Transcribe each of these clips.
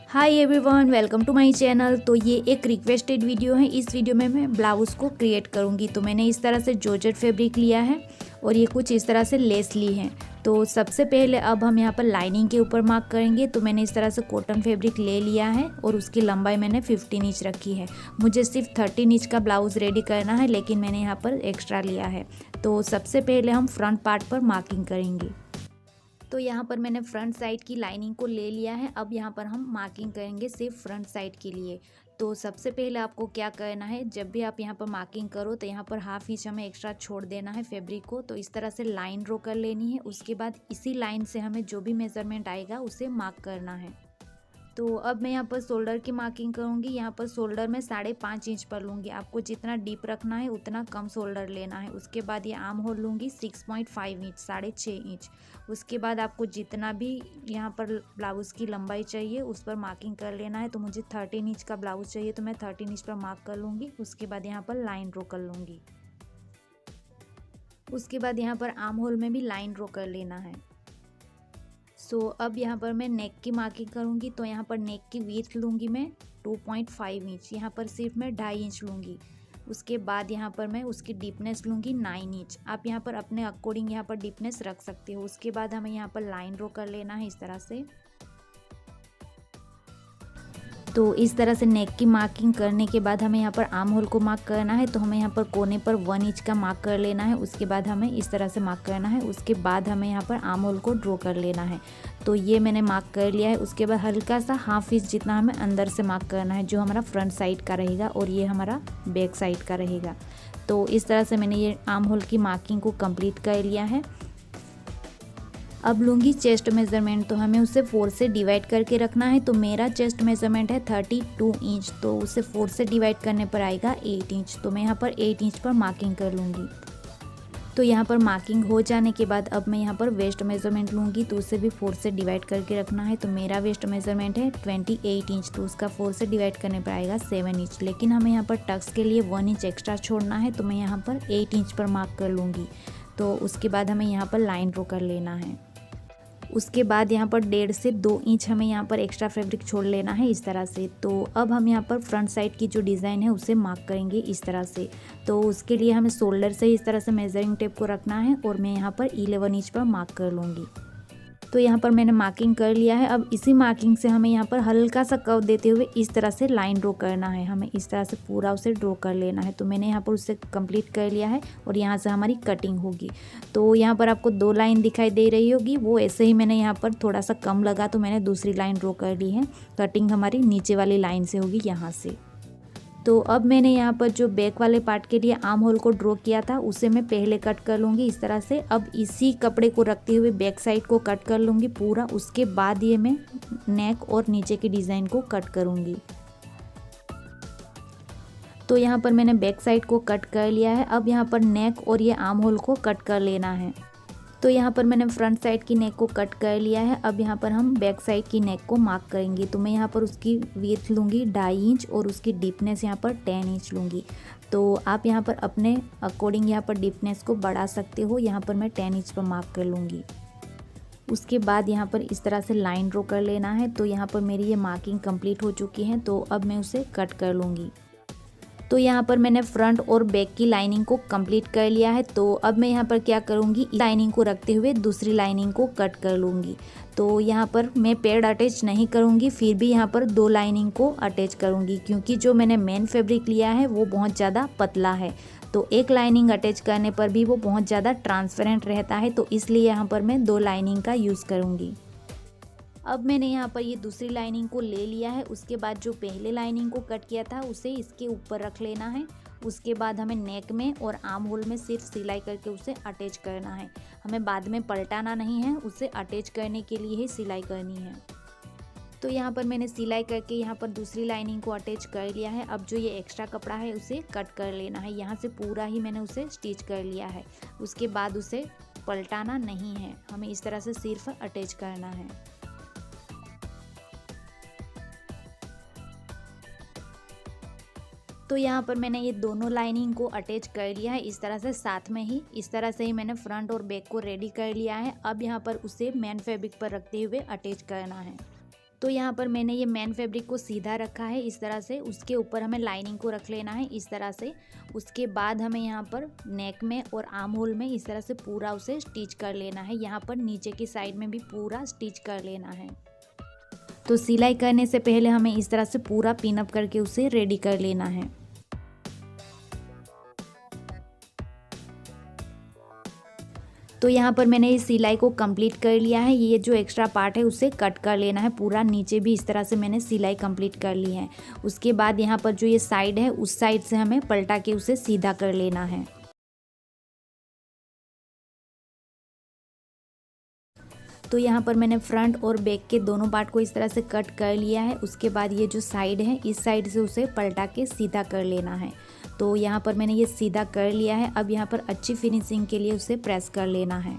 Hi everyone, welcome to my channel. तो ये एक रिक्वेस्टेड वीडियो है। इस वीडियो में मैं ब्लाउज़ को क्रिएट करूँगी। तो मैंने इस तरह से जॉर्जेट फैब्रिक लिया है और ये कुछ इस तरह से लेस ली है। तो सबसे पहले अब हम यहाँ पर लाइनिंग के ऊपर मार्क करेंगे। तो मैंने इस तरह से कॉटन फैब्रिक ले लिया है और उसकी लंबाई मैंने 15 इंच रखी है। मुझे सिर्फ 13 इंच का ब्लाउज़ रेडी करना है, लेकिन मैंने यहाँ पर एक्स्ट्रा लिया है। तो सबसे पहले हम फ्रंट पार्ट पर मार्किंग करेंगे। तो यहाँ पर मैंने फ्रंट साइड की लाइनिंग को ले लिया है। अब यहाँ पर हम मार्किंग करेंगे सिर्फ फ्रंट साइड के लिए। तो सबसे पहले आपको क्या करना है, जब भी आप यहाँ पर मार्किंग करो तो यहाँ पर हाफ इंच हमें एक्स्ट्रा छोड़ देना है फैब्रिक को। तो इस तरह से लाइन ड्रॉ कर लेनी है। उसके बाद इसी लाइन से हमें जो भी मेजरमेंट आएगा उसे मार्क करना है। तो अब मैं यहाँ पर शोल्डर की मार्किंग करूँगी। यहाँ पर शोल्डर में 5.5 इंच पर लूँगी। आपको जितना डीप रखना है उतना कम शोल्डर लेना है। उसके बाद ये आर्म होल लूँगी 6.5 इंच, 6.5 इंच। उसके बाद आपको जितना भी यहाँ पर ब्लाउज़ की लंबाई चाहिए उस पर मार्किंग कर लेना है। तो मुझे 13 इंच का ब्लाउज़ चाहिए तो मैं 13 इंच पर मार्क कर लूँगी। उसके बाद यहाँ पर लाइन ड्रॉ कर लूँगी। उसके बाद यहाँ पर आर्म होल में भी लाइन ड्रॉ कर लेना है। अब यहाँ पर मैं नेक की मार्किंग करूँगी। तो यहाँ पर नेक की विड्थ लूँगी मैं 2.5 इंच। यहाँ पर सिर्फ मैं 2.5 इंच लूँगी। उसके बाद यहाँ पर मैं उसकी डीपनेस लूँगी 9 इंच। आप यहाँ पर अपने अकॉर्डिंग यहाँ पर डीपनेस रख सकते हो। उसके बाद हमें यहाँ पर लाइन ड्रॉ कर लेना है इस तरह से। तो इस तरह से नेक की मार्किंग करने के बाद हमें यहाँ पर आर्म होल को मार्क करना है। तो हमें यहाँ पर कोने पर 1 इंच का मार्क कर लेना है। उसके बाद हमें इस तरह से मार्क करना है। उसके बाद हमें यहाँ पर आर्म होल को ड्रॉ कर लेना है। तो ये मैंने मार्क कर लिया है। उसके बाद हल्का सा हाफ इंच जितना हमें अंदर से मार्क करना है, जो हमारा फ्रंट साइड का रहेगा और ये हमारा बैक साइड का रहेगा। तो इस तरह से मैंने ये आर्म होल की मार्किंग को कंप्लीट कर लिया है। अब लूँगी चेस्ट मेज़रमेंट। तो हमें उसे 4 से डिवाइड करके रखना है। तो मेरा चेस्ट मेज़रमेंट है 32 इंच। तो उसे 4 से डिवाइड करने पर आएगा 8 इंच। तो मैं यहाँ पर 8 इंच पर मार्किंग कर लूँगी। तो यहाँ पर मार्किंग हो जाने के बाद अब मैं यहाँ पर वेस्ट मेज़रमेंट लूँगी। तो उसे भी 4 से डिवाइड करके रखना है। तो मेरा वेस्ट मेज़रमेंट है 28 इंच। तो उसका 4 से डिवाइड करने पर आएगा 7 इंच। लेकिन हमें यहाँ पर टक्स के लिए 1 इंच एक्स्ट्रा छोड़ना है। तो मैं यहाँ पर 8 इंच पर मार्क कर लूँगी। तो उसके बाद हमें यहाँ पर लाइन ड्रॉ कर लेना है। उसके बाद यहाँ पर 1.5 से 2 इंच हमें यहाँ पर एक्स्ट्रा फैब्रिक छोड़ लेना है इस तरह से। तो अब हम यहाँ पर फ्रंट साइड की जो डिज़ाइन है उसे मार्क करेंगे इस तरह से। तो उसके लिए हमें शोल्डर से इस तरह से मेजरिंग टेप को रखना है और मैं यहाँ पर 11 इंच पर मार्क कर लूँगी। तो यहाँ पर मैंने मार्किंग कर लिया है। अब इसी मार्किंग से हमें यहाँ पर हल्का सा कर्व देते हुए इस तरह से लाइन ड्रॉ करना है। हमें इस तरह से पूरा उसे ड्रॉ कर लेना है। तो मैंने यहाँ पर उसे कंप्लीट कर लिया है और यहाँ से हमारी कटिंग होगी। तो यहाँ पर आपको 2 लाइन दिखाई दे रही होगी, वो ऐसे ही मैंने यहाँ पर थोड़ा सा कम लगा तो मैंने दूसरी लाइन ड्रॉ कर ली है। कटिंग हमारी नीचे वाली लाइन से होगी यहाँ से। तो अब मैंने यहाँ पर जो बैक वाले पार्ट के लिए आर्म होल को ड्रॉ किया था उसे मैं पहले कट कर लूँगी इस तरह से। अब इसी कपड़े को रखते हुए बैक साइड को कट कर लूँगी पूरा। उसके बाद ये मैं नेक और नीचे की डिज़ाइन को कट करूँगी। तो यहाँ पर मैंने बैक साइड को कट कर लिया है। अब यहाँ पर नेक और ये आर्म होल को कट कर लेना है। तो यहाँ पर मैंने फ्रंट साइड की नेक को कट कर लिया है। अब यहाँ पर हम बैक साइड की नेक को मार्क करेंगे। तो मैं यहाँ पर उसकी विड्थ लूँगी 2.5 इंच और उसकी डीपनेस यहाँ पर 10 इंच लूँगी। तो आप यहाँ पर अपने अकॉर्डिंग यहाँ पर डीपनेस को बढ़ा सकते हो। यहाँ पर मैं 10 इंच पर मार्क कर लूँगी। उसके बाद यहाँ पर इस तरह से लाइन ड्रॉ कर लेना है। तो यहाँ पर मेरी ये मार्किंग कंप्लीट हो चुकी है। तो अब मैं उसे कट कर लूँगी। तो यहाँ पर मैंने फ्रंट और बैक की लाइनिंग को कंप्लीट कर लिया है। तो अब मैं यहाँ पर क्या करूँगी, लाइनिंग को रखते हुए दूसरी लाइनिंग को कट कर लूँगी। तो यहाँ पर मैं पेड़ अटैच नहीं करूँगी, फिर भी यहाँ पर 2 लाइनिंग को अटैच करूँगी, क्योंकि जो मैंने मेन फैब्रिक लिया है वो बहुत ज़्यादा पतला है। तो एक लाइनिंग अटैच करने पर भी वो बहुत ज़्यादा ट्रांसपेरेंट रहता है। तो इसलिए यहाँ पर मैं 2 लाइनिंग का यूज़ करूँगी। अब मैंने यहाँ पर ये दूसरी लाइनिंग को ले लिया है। उसके बाद जो पहले लाइनिंग को कट किया था उसे इसके ऊपर रख लेना है। उसके बाद हमें नेक में और आर्म होल में सिर्फ सिलाई करके उसे अटैच करना है। हमें बाद में पलटाना नहीं है, उसे अटैच करने के लिए ही सिलाई करनी है। तो यहाँ पर मैंने सिलाई करके यहाँ पर दूसरी लाइनिंग को अटैच कर लिया है। अब जो ये एक्स्ट्रा कपड़ा है उसे कट कर लेना है। यहाँ से पूरा ही मैंने उसे स्टिच कर लिया है। उसके बाद उसे पलटाना नहीं है, हमें इस तरह से सिर्फ अटैच करना है। तो यहाँ पर मैंने ये दोनों लाइनिंग को अटैच कर लिया है इस तरह से साथ में ही। इस तरह से ही मैंने फ्रंट और बैक को रेडी कर लिया है। अब यहाँ पर उसे मेन फैब्रिक पर रखते हुए अटैच करना है। तो यहाँ पर मैंने ये मेन फैब्रिक को सीधा रखा है इस तरह से, उसके ऊपर हमें लाइनिंग को रख लेना है इस तरह से। उसके बाद हमें यहाँ पर नेक में और आर्म होल में इस तरह से पूरा उसे स्टिच कर लेना है। यहाँ पर नीचे की साइड में भी पूरा स्टिच कर लेना है। तो सिलाई करने से पहले हमें इस तरह से पूरा पिन अप करके उसे रेडी कर लेना है। तो यहाँ पर मैंने इस सिलाई को कंप्लीट कर लिया है। ये जो एक्स्ट्रा पार्ट है उसे कट कर लेना है पूरा, नीचे भी इस तरह से मैंने सिलाई कंप्लीट कर ली है। उसके बाद यहाँ पर जो ये साइड है उस साइड से हमें पलटा के उसे सीधा कर लेना है। तो यहाँ पर मैंने फ्रंट और बैक के दोनों पार्ट को इस तरह से कट कर लिया है। उसके बाद ये जो साइड है इस साइड से उसे पलटा के सीधा कर लेना है। तो यहाँ पर मैंने ये सीधा कर लिया है। अब यहाँ पर अच्छी फिनिशिंग के लिए उसे प्रेस कर लेना है।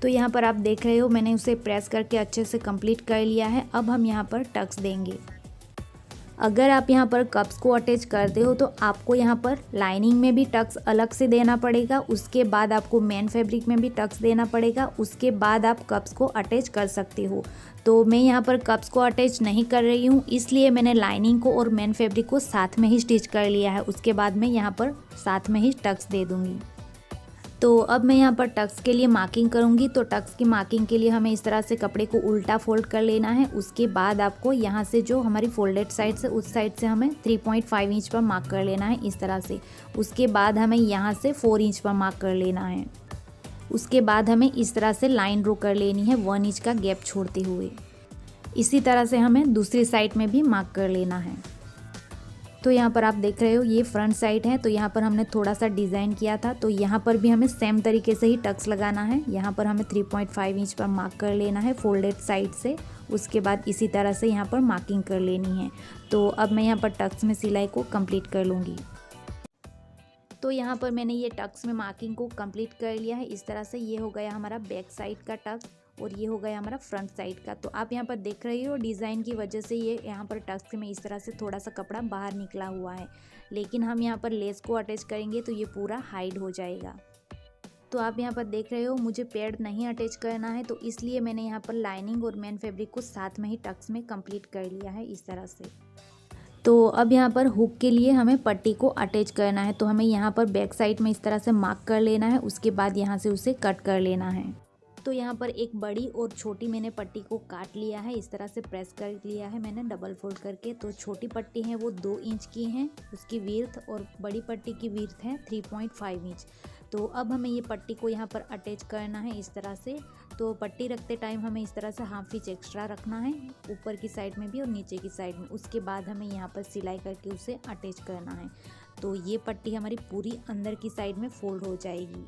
तो यहाँ पर आप देख रहे हो मैंने उसे प्रेस करके अच्छे से कंप्लीट कर लिया है। अब हम यहाँ पर टक्स देंगे। अगर आप यहाँ पर कप्स को अटैच करते हो तो आपको यहाँ पर लाइनिंग में भी टक्स अलग से देना पड़ेगा, उसके बाद आपको मेन फैब्रिक में भी टक्स देना पड़ेगा, उसके बाद आप कप्स को अटैच कर सकते हो। तो मैं यहाँ पर कप्स को अटैच नहीं कर रही हूँ, इसलिए मैंने लाइनिंग को और मेन फैब्रिक को साथ में ही स्टिच कर लिया है। उसके बाद मैं यहाँ पर साथ में ही टक्स दे दूँगी। तो अब मैं यहाँ पर टक्स के लिए मार्किंग करूँगी। तो टक्स की मार्किंग के लिए हमें इस तरह से कपड़े को उल्टा फोल्ड कर लेना है। उसके बाद आपको यहाँ से जो हमारी फोल्डेड साइड से उस साइड से हमें 3.5 इंच पर मार्क कर लेना है इस तरह से। उसके बाद हमें यहाँ से 4 इंच पर मार्क कर लेना है। उसके बाद हमें इस तरह से लाइन ड्रॉ कर लेनी है 1 इंच का गैप छोड़ते हुए। इसी तरह से हमें दूसरी साइड में भी मार्क कर लेना है। तो यहाँ पर आप देख रहे हो ये फ्रंट साइड है। तो यहाँ पर हमने थोड़ा सा डिज़ाइन किया था, तो यहाँ पर भी हमें सेम तरीके से ही टक्स लगाना है। यहाँ पर हमें 3.5 इंच पर मार्क कर लेना है फोल्डेड साइड से। उसके बाद इसी तरह से यहाँ पर मार्किंग कर लेनी है। तो अब मैं यहाँ पर टक्स में सिलाई को कंप्लीट कर लूँगी। तो यहाँ पर मैंने ये टक्स में मार्किंग को कंप्लीट कर लिया है इस तरह से। ये हो गया हमारा बैक साइड का टक्स और ये हो गया हमारा फ्रंट साइड का। तो आप यहाँ पर देख रहे हो डिज़ाइन की वजह से ये यहाँ पर टक्स में इस तरह से थोड़ा सा कपड़ा बाहर निकला हुआ है, लेकिन हम यहाँ पर लेस को अटैच करेंगे तो ये पूरा हाइड हो जाएगा। तो आप यहाँ पर देख रहे हो मुझे पैड नहीं अटैच करना है, तो इसलिए मैंने यहाँ पर लाइनिंग और मेन फैब्रिक को साथ में ही टक्स में कंप्लीट कर लिया है इस तरह से। तो अब यहाँ पर हुक के लिए हमें पट्टी को अटैच करना है। तो हमें यहाँ पर बैक साइड में इस तरह से मार्क कर लेना है। उसके बाद यहाँ से उसे कट कर लेना है। तो यहाँ पर एक बड़ी और छोटी मैंने पट्टी को काट लिया है, इस तरह से प्रेस कर लिया है मैंने डबल फोल्ड करके। तो छोटी पट्टी है वो 2 इंच की है उसकी विड्थ, और बड़ी पट्टी की विड्थ है 3.5 इंच। तो अब हमें ये पट्टी को यहाँ पर अटैच करना है इस तरह से। तो पट्टी रखते टाइम हमें इस तरह से हाफ इंच एक्स्ट्रा रखना है, ऊपर की साइड में भी और नीचे की साइड में। उसके बाद हमें यहाँ पर सिलाई करके उसे अटैच करना है। तो ये पट्टी हमारी पूरी अंदर की साइड में फोल्ड हो जाएगी।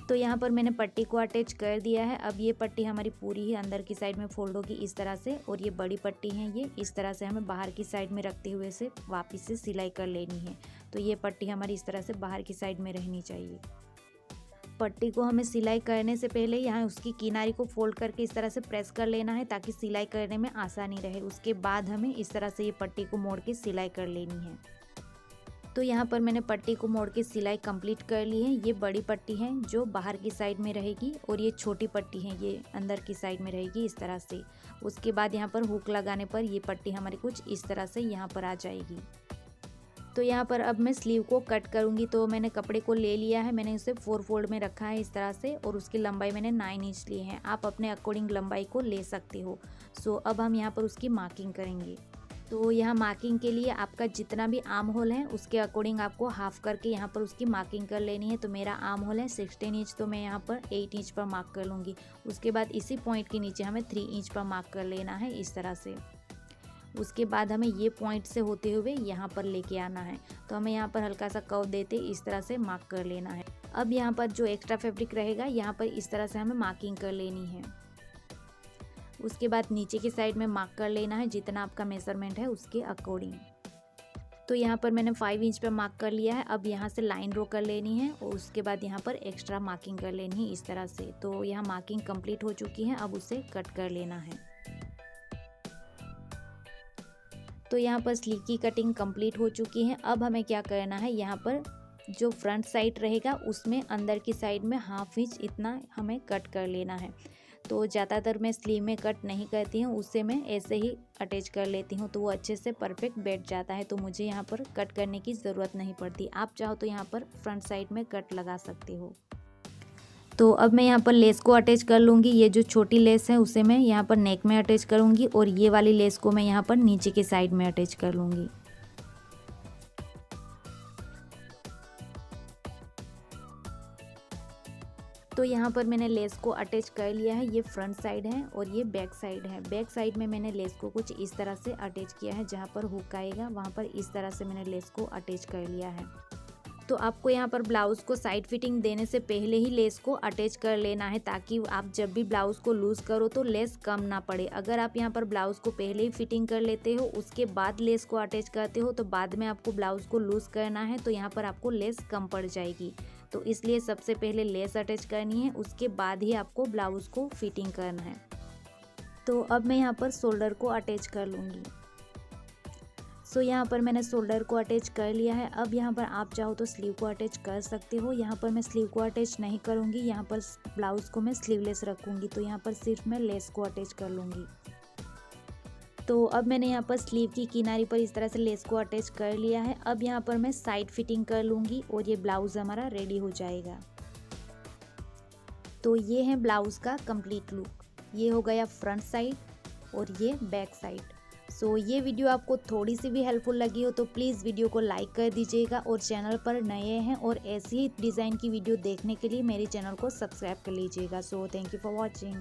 तो यहाँ पर मैंने पट्टी को अटैच कर दिया है। अब ये पट्टी हमारी पूरी ही अंदर की साइड में फोल्ड होगी इस तरह से, और ये बड़ी पट्टी है ये इस तरह से हमें बाहर की साइड में रखते हुए से वापस से सिलाई कर लेनी है। तो ये पट्टी हमारी इस तरह से बाहर की साइड में रहनी चाहिए। पट्टी को हमें सिलाई करने से पहले यहाँ उसकी किनारी को फोल्ड करके इस तरह से प्रेस कर लेना है ताकि सिलाई करने में आसानी रहे। उसके बाद हमें इस तरह से ये पट्टी को मोड़ के सिलाई कर लेनी है। तो यहाँ पर मैंने पट्टी को मोड़ के सिलाई कंप्लीट कर ली है। ये बड़ी पट्टी है जो बाहर की साइड में रहेगी, और ये छोटी पट्टी है ये अंदर की साइड में रहेगी इस तरह से। उसके बाद यहाँ पर हुक लगाने पर ये पट्टी हमारी कुछ इस तरह से यहाँ पर आ जाएगी। तो यहाँ पर अब मैं स्लीव को कट करूँगी। तो मैंने कपड़े को ले लिया है, मैंने उसे 4 फोल्ड में रखा है इस तरह से, और उसकी लंबाई मैंने 9 इंच ली है। आप अपने अकॉर्डिंग लंबाई को ले सकते हो। सो अब हम यहाँ पर उसकी मार्किंग करेंगे। तो यहाँ मार्किंग के लिए आपका जितना भी आर्म होल है उसके अकॉर्डिंग आपको हाफ करके यहाँ पर उसकी मार्किंग कर लेनी है। तो मेरा आर्म होल है 16 इंच, तो मैं यहाँ पर 8 इंच पर मार्क कर लूँगी। उसके बाद इसी पॉइंट के नीचे हमें 3 इंच पर मार्क कर लेना है इस तरह से। उसके बाद हमें ये पॉइंट से होते हुए यहाँ पर लेके आना है। तो हमें यहाँ पर हल्का सा कर्व देते इस तरह से मार्क कर लेना है। अब यहाँ पर जो एक्स्ट्रा फैब्रिक रहेगा यहाँ पर इस तरह से हमें मार्किंग कर लेनी है। उसके बाद नीचे की साइड में मार्क कर लेना है जितना आपका मेजरमेंट है उसके अकॉर्डिंग। तो यहाँ पर मैंने 5 इंच पर मार्क कर लिया है। अब यहाँ से लाइन ड्रॉ कर लेनी है और उसके बाद यहाँ पर एक्स्ट्रा मार्किंग कर लेनी है इस तरह से। तो यहाँ मार्किंग कंप्लीट हो चुकी है, अब उसे कट कर लेना है। तो यहाँ पर स्लीव की कटिंग कंप्लीट हो चुकी है। अब हमें क्या करना है, यहाँ पर जो फ्रंट साइड रहेगा उसमें अंदर की साइड में हाफ इंच इतना हमें कट कर लेना है। तो ज़्यादातर मैं स्लीव में कट नहीं करती हूँ, उससे मैं ऐसे ही अटैच कर लेती हूँ, तो वो अच्छे से परफेक्ट बैठ जाता है। तो मुझे यहाँ पर कट करने की ज़रूरत नहीं पड़ती। आप चाहो तो यहाँ पर फ्रंट साइड में कट लगा सकते हो। तो अब मैं यहाँ पर लेस को अटैच कर लूँगी। ये जो छोटी लेस है उसे मैं यहाँ पर नेक में अटैच करूँगी और ये वाली लेस को मैं यहाँ पर नीचे के साइड में अटैच कर लूँगी। तो यहाँ पर मैंने लेस को अटैच कर लिया है। ये फ्रंट साइड है और ये बैक साइड है। बैक साइड में मैंने लेस को कुछ इस तरह से अटैच किया है, जहाँ पर हुक आएगा वहाँ पर इस तरह से मैंने लेस को अटैच कर लिया है। तो आपको यहाँ पर ब्लाउज़ को साइड फिटिंग देने से पहले ही लेस को अटैच कर लेना है, ताकि आप जब भी ब्लाउज़ को लूज़ करो तो लेस कम ना पड़े। अगर आप यहाँ पर ब्लाउज़ को पहले ही फिटिंग कर लेते हो, उसके बाद लेस को अटैच करते हो, तो बाद में आपको ब्लाउज़ को लूज़ करना है तो यहाँ पर आपको लेस कम पड़ जाएगी। तो इसलिए सबसे पहले लेस अटैच करनी है, उसके बाद ही आपको ब्लाउज़ को फिटिंग करना है। तो अब मैं यहाँ पर शोल्डर को अटैच कर लूँगी। सो यहाँ पर मैंने शोल्डर को अटैच कर लिया है। अब यहाँ पर आप चाहो तो स्लीव को अटैच कर सकते हो। यहाँ पर मैं स्लीव को अटैच नहीं करूँगी, यहाँ पर ब्लाउज़ को मैं स्लीवलेस रखूँगी। तो यहाँ पर सिर्फ मैं लेस को अटैच कर लूँगी। तो अब मैंने यहाँ पर स्लीव की किनारी पर इस तरह से लेस को अटैच कर लिया है। अब यहाँ पर मैं साइड फिटिंग कर लूँगी और ये ब्लाउज़ हमारा रेडी हो जाएगा। तो ये है ब्लाउज़ का कंप्लीट लुक। ये हो गया फ्रंट साइड और ये बैक साइड। सो ये वीडियो आपको थोड़ी सी भी हेल्पफुल लगी हो तो प्लीज़ वीडियो को लाइक कर दीजिएगा, और चैनल पर नए हैं और ऐसी ही डिज़ाइन की वीडियो देखने के लिए मेरे चैनल को सब्सक्राइब कर लीजिएगा। So thank you for watching.